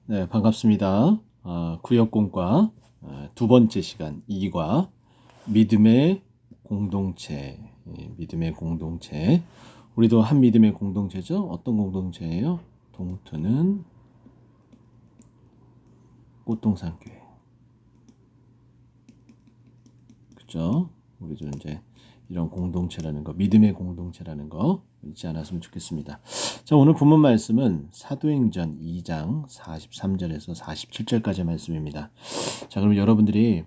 네, 반갑습니다. 구역공과 두 번째 시간 2과 믿음의 공동체, 믿음의 공동체. 우리도 한 믿음의 공동체죠. 어떤 공동체예요? 동트는 꽃동산교회. 그죠? 우리도 이제 이런 공동체라는 거, 믿음의 공동체라는 거 잊지 않았으면 좋겠습니다. 자, 오늘 본문 말씀은 사도행전 2장 43절에서 47절까지 말씀입니다. 자, 그럼 여러분들이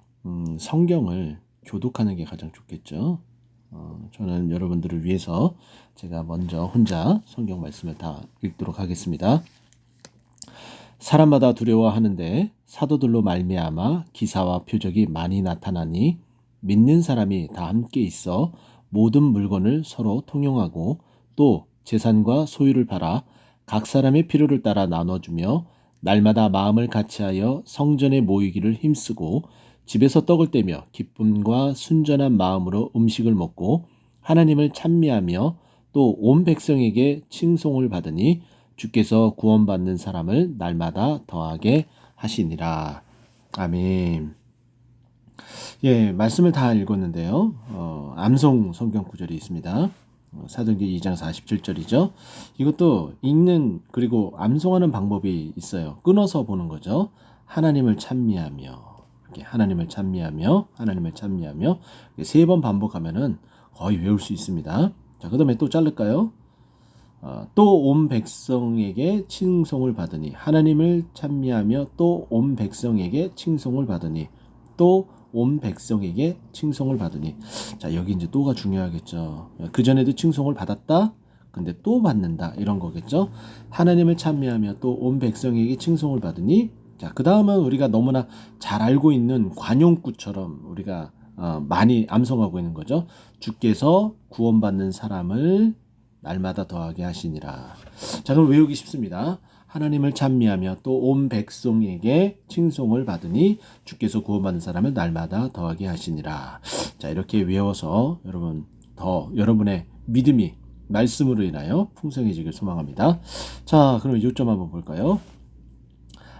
성경을 교독하는 게 가장 좋겠죠. 저는 여러분들을 위해서 제가 먼저 혼자 성경 말씀을 다 읽도록 하겠습니다. 사람마다 두려워하는데 사도들로 말미암아 기사와 표적이 많이 나타나니 믿는 사람이 다 함께 있어 모든 물건을 서로 통용하고 또 재산과 소유를 팔아 각 사람의 필요를 따라 나눠주며 날마다 마음을 같이하여 성전에 모이기를 힘쓰고 집에서 떡을 떼며 기쁨과 순전한 마음으로 음식을 먹고 하나님을 찬미하며 또 온 백성에게 칭송을 받으니 주께서 구원받는 사람을 날마다 더하게 하시니라. 아멘. 예, 말씀을 다 읽었는데요. 암송 성경 구절이 있습니다. 사도행전 2장 47절이죠. 이것도 읽는 그리고 암송하는 방법이 있어요. 끊어서 보는 거죠. 하나님을 찬미하며 이렇게 하나님을 찬미하며 하나님을 찬미하며 세 번 반복하면은 거의 외울 수 있습니다. 자, 그다음에 또 자를까요? 또 온 백성에게 칭송을 받으니 하나님을 찬미하며 또 온 백성에게 칭송을 받으니 또 온 백성에게 칭송을 받으니 자 여기 이제 또가 중요하겠죠. 그 전에도 칭송을 받았다. 근데 또 받는다 이런 거겠죠. 하나님을 찬미하며 또 온 백성에게 칭송을 받으니 자 그 다음은 우리가 너무나 잘 알고 있는 관용구처럼 우리가 많이 암송하고 있는 거죠. 주께서 구원받는 사람을 날마다 더하게 하시니라. 자, 그럼 외우기 쉽습니다. 하나님을 찬미하며 또 온 백성에게 칭송을 받으니 주께서 구원받는 사람을 날마다 더하게 하시니라. 자, 이렇게 외워서 여러분 더 여러분의 믿음이 말씀으로 인하여 풍성해지길 소망합니다. 자, 그럼 요점 한번 볼까요?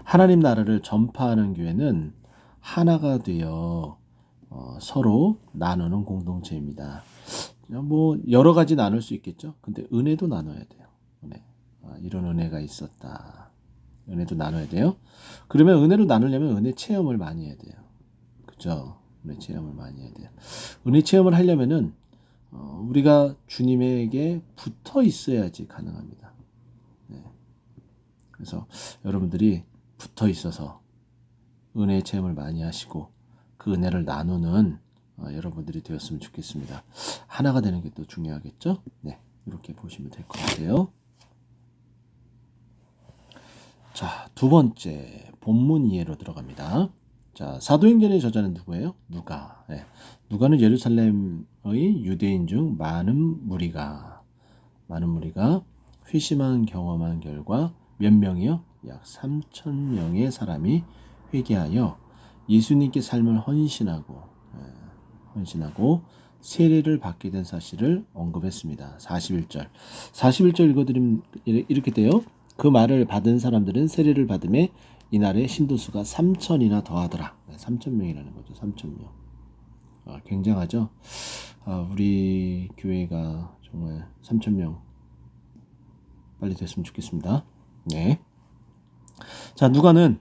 하나님 나라를 전파하는 교회는 하나가 되어 서로 나누는 공동체입니다. 뭐 여러 가지 나눌 수 있겠죠. 근데 은혜도 나눠야 돼요. 은혜. 이런 은혜가 있었다. 은혜도 나눠야 돼요. 그러면 은혜를 나누려면 은혜 체험을 많이 해야 돼요. 그죠? 은혜 체험을 많이 해야 돼요. 은혜 체험을 하려면은 우리가 주님에게 붙어 있어야지 가능합니다. 네. 그래서 여러분들이 붙어 있어서 은혜 체험을 많이 하시고 그 은혜를 나누는 여러분들이 되었으면 좋겠습니다. 하나가 되는 게 또 중요하겠죠? 네, 이렇게 보시면 될 것 같아요. 자, 두 번째 본문 이해로 들어갑니다. 자, 사도행전의 저자는 누구예요? 누가. 네. 누가는 예루살렘의 유대인 중 많은 무리가 회심한 경험한 결과 몇 명이요? 약 3천 명의 사람이 회개하여 예수님께 삶을 헌신하고 세례를 받게 된 사실을 언급했습니다. 41절. 41절 읽어드리면 이렇게 돼요. 그 말을 받은 사람들은 세례를 받음에 이날의 신도수가 3천이나 더하더라. 3천 명이라는 거죠. 3천 명. 굉장하죠. 우리 교회가 정말 3천 명 빨리 됐으면 좋겠습니다. 네. 자, 누가는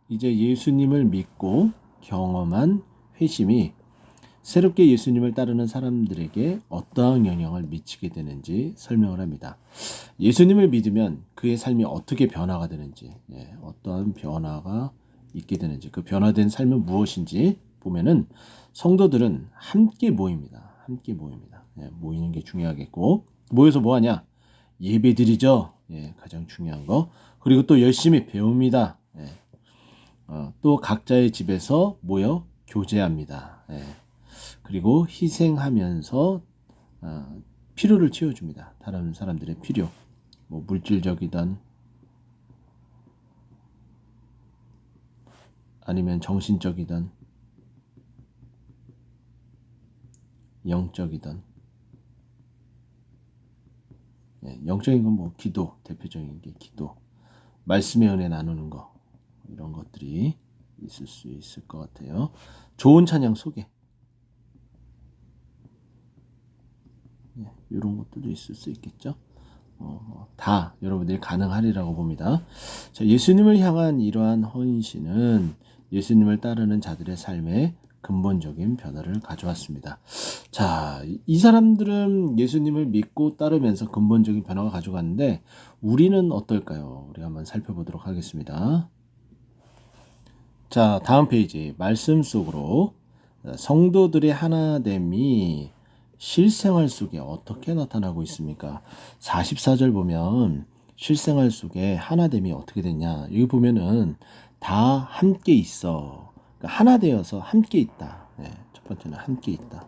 이제 예수님을 믿고 경험한 회심이 새롭게 예수님을 따르는 사람들에게 어떠한 영향을 미치게 되는지 설명을 합니다. 예수님을 믿으면 그의 삶이 어떻게 변화가 되는지, 어떠한 변화가 있게 되는지, 그 변화된 삶은 무엇인지 보면은 성도들은 함께 모입니다. 함께 모입니다. 모이는 게 중요하겠고, 모여서 뭐 하냐? 예배드리죠. 가장 중요한 거. 그리고 또 열심히 배웁니다. 또 각자의 집에서 모여 교제합니다. 그리고 희생하면서 필요를 채워줍니다. 다른 사람들의 필요, 뭐 물질적이든 아니면 정신적이든 영적이든 영적인 건 뭐 기도, 대표적인 게 기도, 말씀의 은혜 나누는 거, 이런 것들이 있을 수 있을 것 같아요. 좋은 찬양 소개. 이런 것들도 있을 수 있겠죠. 다 여러분들이 가능하리라고 봅니다. 자, 예수님을 향한 이러한 헌신은 예수님을 따르는 자들의 삶에 근본적인 변화를 가져왔습니다. 자, 이 사람들은 예수님을 믿고 따르면서 근본적인 변화가 가져갔는데 우리는 어떨까요? 우리 한번 살펴보도록 하겠습니다. 자, 다음 페이지 말씀 속으로 성도들의 하나됨이 실생활 속에 어떻게 나타나고 있습니까? 44절 보면 실생활 속에 하나됨이 어떻게 되냐? 여기 보면은 다 함께 있어. 그러니까 하나 되어서 함께 있다. 네, 첫 번째는 함께 있다.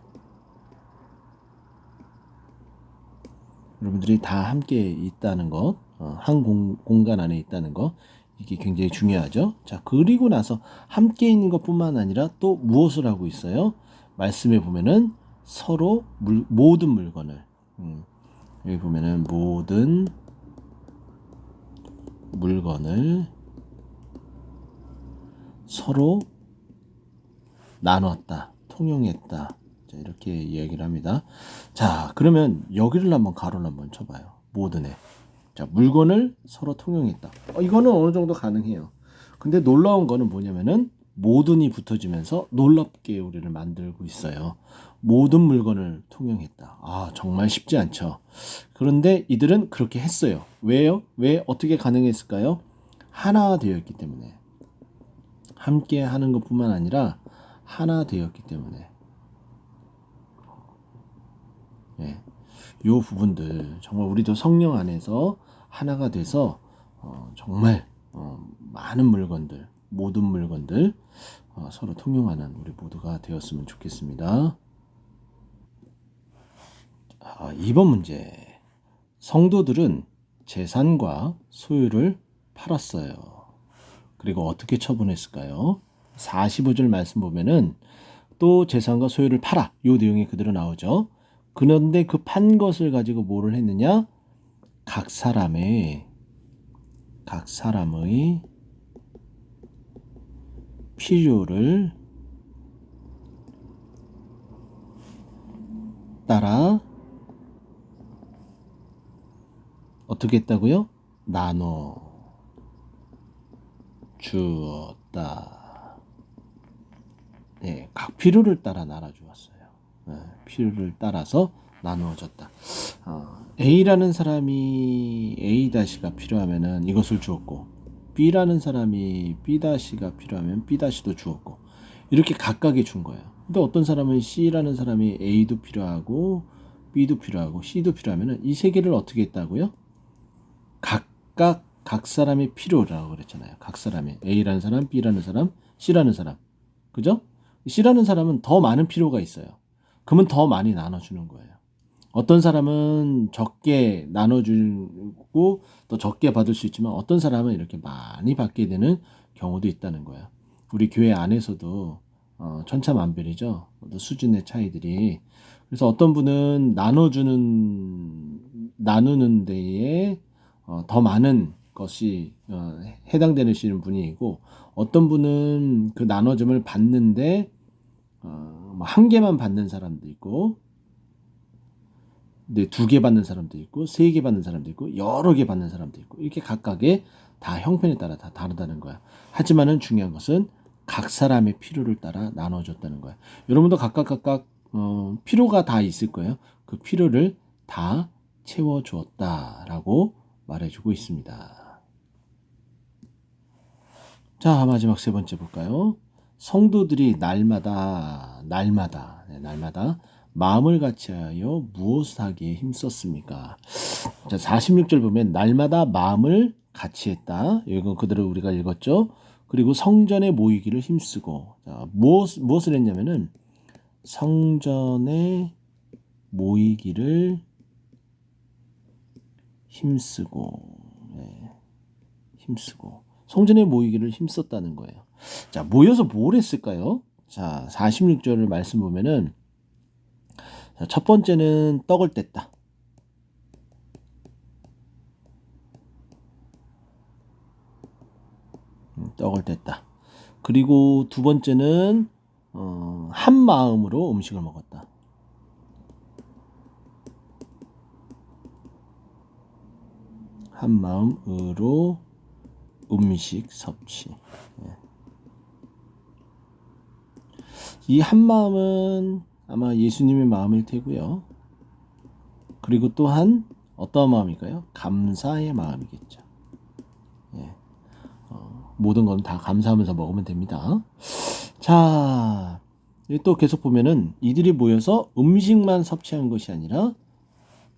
여러분들이 다 함께 있다는 것, 한 공간 안에 있다는 것, 이게 굉장히 중요하죠. 자, 그리고 나서 함께 있는 것뿐만 아니라 또 무엇을 하고 있어요? 말씀에 보면은 서로 모든 물건을, 여기 보면은 모든 물건을 서로 나눴다, 통용했다. 자, 이렇게 이야기를 합니다. 자, 그러면 여기를 한번 가로를 한번 쳐봐요. 모든에. 자, 물건을 서로 통용했다. 이거는 어느 정도 가능해요. 근데 놀라운 거는 뭐냐면은 모든이 붙어지면서 놀랍게 우리를 만들고 있어요. 모든 물건을 통용했다. 정말 쉽지 않죠. 그런데 이들은 그렇게 했어요. 왜요? 왜 어떻게 가능했을까요? 하나 되었기 때문에. 함께 하는 것뿐만 아니라 하나 되었기 때문에. 예. 요 부분들 정말 우리도 성령 안에서 하나가 돼서 정말 많은 물건들, 모든 물건들 서로 통용하는 우리 모두가 되었으면 좋겠습니다. 2번 문제. 성도들은 재산과 소유를 팔았어요. 그리고 어떻게 처분했을까요? 45절 말씀 보면은 또 재산과 소유를 팔아. 요 내용이 그대로 나오죠. 그런데 그 판 것을 가지고 뭐를 했느냐? 각 사람의 필요를 따라 어떻게 했다고요? 나눠 주었다. 네, 각 필요를 따라 나눠 주었어요. 네, 필요를 따라서 나누어졌다. A라는 사람이 A-가 필요하면은 이것을 주었고, B라는 사람이 B-가 필요하면 B-도 주었고, 이렇게 각각이 준 거예요. 근데 어떤 사람은 C라는 사람이 A도 필요하고, B도 필요하고, C도 필요하면은 이 세 개를 어떻게 했다고요? 각각 각 사람의 필요라고 그랬잖아요. 각 사람의 A라는 사람, B라는 사람, C라는 사람, 그죠? C라는 사람은 더 많은 필요가 있어요. 그러면 더 많이 나눠주는 거예요. 어떤 사람은 적게 나눠주고 또 적게 받을 수 있지만 어떤 사람은 이렇게 많이 받게 되는 경우도 있다는 거예요. 우리 교회 안에서도 천차만별이죠. 수준의 차이들이. 그래서 어떤 분은 나누는 데에 더 많은 것이 해당되시는 분이고 어떤 분은 그 나눠줌을 받는데 한 개만 받는 사람도 있고, 근데 2개 받는 사람도 있고, 3개 받는 사람도 있고, 여러 개 받는 사람도 있고, 이렇게 각각의 다 형편에 따라 다 다르다는 거야. 하지만은 중요한 것은 각 사람의 필요를 따라 나눠줬다는 거야. 여러분도 각각 필요가 다 있을 거예요. 그 필요를 다 채워주었다라고 말해주고 있습니다. 자, 마지막 3번째 볼까요? 성도들이 날마다 마음을 같이하여 무엇을 하기에 힘썼습니까? 자, 46절 보면 날마다 마음을 같이했다. 이건 그대로 우리가 읽었죠. 그리고 성전에 모이기를 힘쓰고, 자, 무엇을 했냐면은 성전에 모이기를 힘쓰고, 성전에 모이기를 힘썼다는 거예요. 자, 모여서 뭘 했을까요? 자, 46절을 말씀 보면은 첫 번째는 떡을 뗐다. 떡을 뗐다. 그리고 두 번째는 한 마음으로 음식을 먹었다. 한 마음으로 음식 섭취. 이 한 마음은 아마 예수님의 마음일 테고요. 그리고 또한 어떠한 마음일까요? 감사의 마음이겠죠. 예. 모든 건 다 감사하면서 먹으면 됩니다. 자, 또 계속 보면은 이들이 모여서 음식만 섭취한 것이 아니라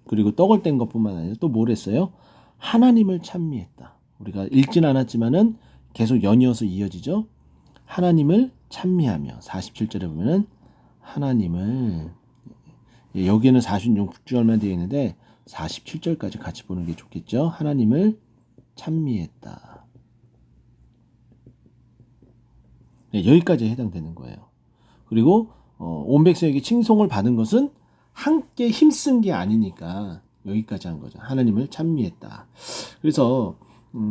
그리고 떡을 뗀 것뿐만 아니라 또 뭘 했어요? 하나님을 찬미했다. 우리가 읽진 않았지만은 계속 연이어서 이어지죠. 하나님을 찬미하며 47절에 보면은 하나님을 여기에는 46절만 되어 있는데 47절까지 같이 보는 게 좋겠죠. 하나님을 찬미했다. 네, 여기까지 해당되는 거예요. 그리고 온 백성에게 칭송을 받은 것은 함께 힘쓴 게 아니니까 여기까지 한 거죠. 하나님을 찬미했다. 그래서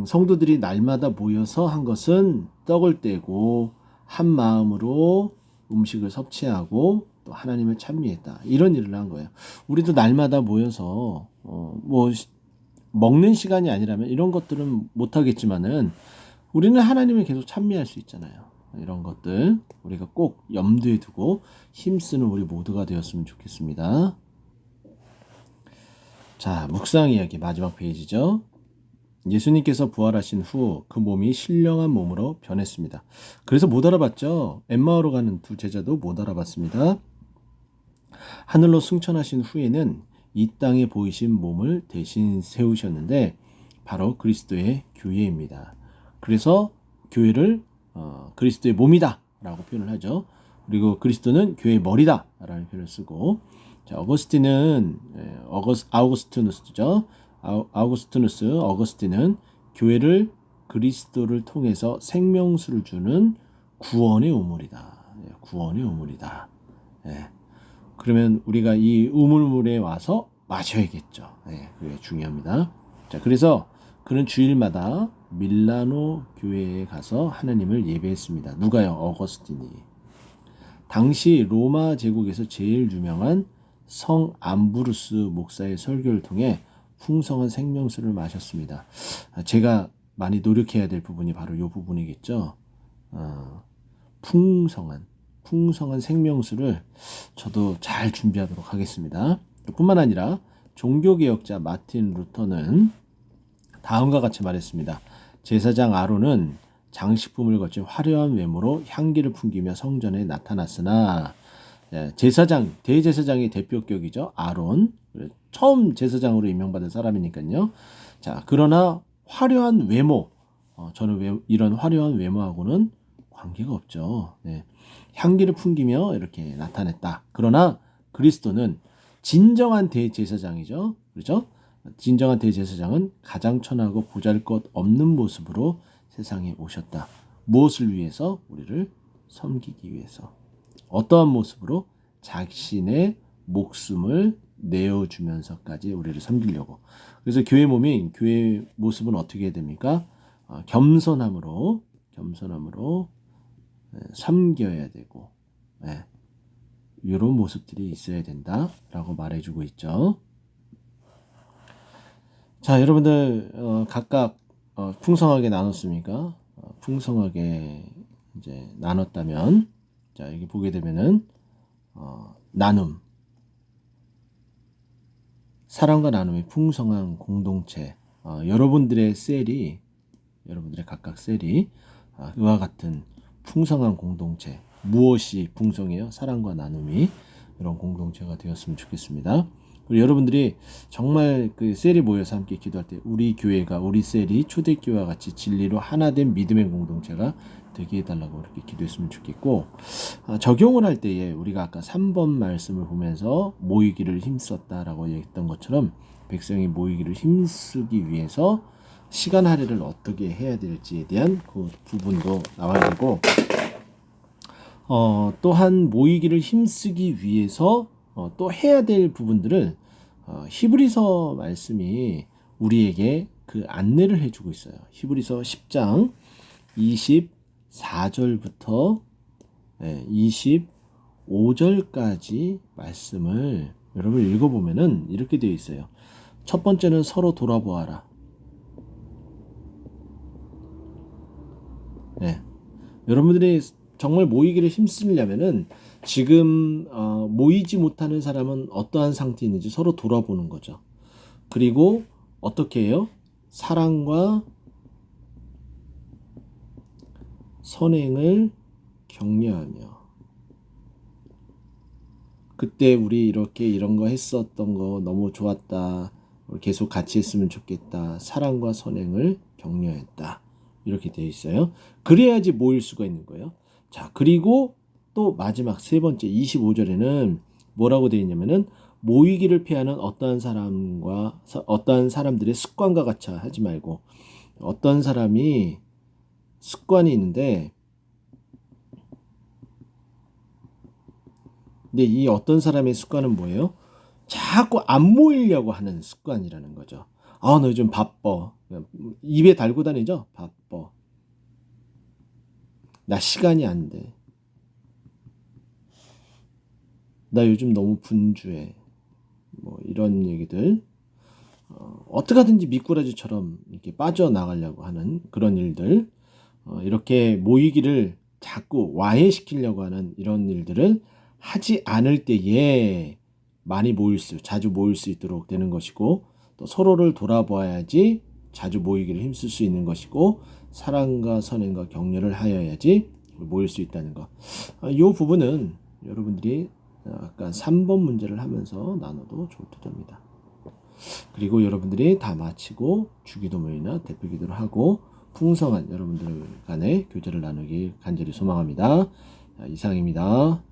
성도들이 날마다 모여서 한 것은 떡을 떼고 한 마음으로 음식을 섭취하고 또 하나님을 찬미했다. 이런 일을 한 거예요. 우리도 날마다 모여서 뭐 먹는 시간이 아니라면 이런 것들은 못하겠지만은 우리는 하나님을 계속 찬미할 수 있잖아요. 이런 것들 우리가 꼭 염두에 두고 힘쓰는 우리 모두가 되었으면 좋겠습니다. 자, 묵상 이야기 마지막 페이지죠. 예수님께서 부활하신 후 그 몸이 신령한 몸으로 변했습니다. 그래서 못 알아봤죠. 엠마오로 가는 두 제자도 못 알아봤습니다. 하늘로 승천하신 후에는 이 땅에 보이신 몸을 대신 세우셨는데 바로 그리스도의 교회입니다. 그래서 교회를 그리스도의 몸이다 라고 표현을 하죠. 그리고 그리스도는 교회의 머리다 라는 표현을 쓰고, 자, 어거스틴은 교회를 그리스도를 통해서 생명수를 주는 구원의 우물이다. 구원의 우물이다. 예. 그러면 우리가 이 우물물에 와서 마셔야겠죠. 예, 그게 중요합니다. 자, 그래서 그는 주일마다 밀라노 교회에 가서 하나님을 예배했습니다. 누가요? 어거스틴이. 당시 로마 제국에서 제일 유명한 성 암브루스 목사의 설교를 통해 풍성한 생명수를 마셨습니다. 제가 많이 노력해야 될 부분이 바로 이 부분이겠죠. 풍성한 생명수를 저도 잘 준비하도록 하겠습니다. 뿐만 아니라 종교개혁자 마틴 루터는 다음과 같이 말했습니다. 제사장 아론은 장식품을 거친 화려한 외모로 향기를 풍기며 성전에 나타났으나, 대제사장의 대표격이죠. 아론. 처음 제사장으로 임명받은 사람이니까요. 자, 그러나 화려한 외모, 저는 이런 화려한 외모하고는 관계가 없죠. 네. 향기를 풍기며 이렇게 나타냈다. 그러나 그리스도는 진정한 대제사장이죠. 그렇죠? 진정한 대제사장은 가장 천하고 보잘것없는 모습으로 세상에 오셨다. 무엇을 위해서? 우리를 섬기기 위해서. 어떠한 모습으로? 자신의 목숨을 내어주면서까지 우리를 섬기려고. 그래서 교회 모습은 어떻게 해야 됩니까? 겸손함으로 섬겨야 되고, 이런 모습들이 있어야 된다라고 말해주고 있죠. 자, 여러분들 각각 풍성하게 나눴습니까? 풍성하게 이제 나눴다면, 자, 여기 보게 되면은 나눔, 사랑과 나눔이 풍성한 공동체. 여러분들의 각각 셀이 그와 같은 풍성한 공동체. 무엇이 풍성해요? 사랑과 나눔이 이런 공동체가 되었으면 좋겠습니다. 그리고 여러분들이 정말 그 셀이 모여서 함께 기도할 때 우리 셀이 초대교회와 같이 진리로 하나된 믿음의 공동체가 되게 해달라고 이렇게 기도했으면 좋겠고, 적용을 할 때에 우리가 아까 3번 말씀을 보면서 모이기를 힘썼다라고 얘기했던 것처럼 백성이 모이기를 힘쓰기 위해서 시간 할애를 어떻게 해야 될지에 대한 그 부분도 나와야 되고, 또한 모이기를 힘쓰기 위해서 또 해야 될 부분들을 히브리서 말씀이 우리에게 그 안내를 해주고 있어요. 히브리서 10장 24절부터 25절까지 말씀을 여러분 읽어보면은 이렇게 되어 있어요. 첫 번째는 서로 돌아보아라. 네. 여러분들이 정말 모이기를 힘쓰려면은 지금 모이지 못하는 사람은 어떠한 상태에 있는지 서로 돌아보는 거죠. 그리고 어떻게 해요? 사랑과 선행을 격려하며, 그때 우리 이렇게 이런 거 했었던 거 너무 좋았다. 우리 계속 같이 했으면 좋겠다. 사랑과 선행을 격려했다. 이렇게 되어 있어요. 그래야지 모일 수가 있는 거예요. 자, 그리고 또 마지막 세 번째 25절에는 뭐라고 되어 있냐면은 모이기를 피하는 어떠한 사람들의 습관과 같이 하지 말고, 어떤 사람이 습관이 있는데, 근데 이 어떤 사람의 습관은 뭐예요? 자꾸 안 모이려고 하는 습관이라는 거죠. 아, 너 요즘 바빠. 입에 달고 다니죠? 바빠. 나 시간이 안 돼. 나 요즘 너무 분주해. 뭐 이런 얘기들. 어떻게 하든지 미꾸라지처럼 이렇게 빠져나가려고 하는 그런 일들. 이렇게 모이기를 자꾸 와해시키려고 하는 이런 일들을 하지 않을 때에 자주 모일 수 있도록 되는 것이고, 또 서로를 돌아보아야지 자주 모이기를 힘쓸 수 있는 것이고, 사랑과 선행과 격려를 하여야지 모일 수 있다는 것. 이 부분은 여러분들이 약간 3번 문제를 하면서 나눠도 좋을 듯합니다. 그리고 여러분들이 다 마치고 주기도문이나 대표기도를 하고 풍성한 여러분들 간의 교제를 나누길 간절히 소망합니다. 이상입니다.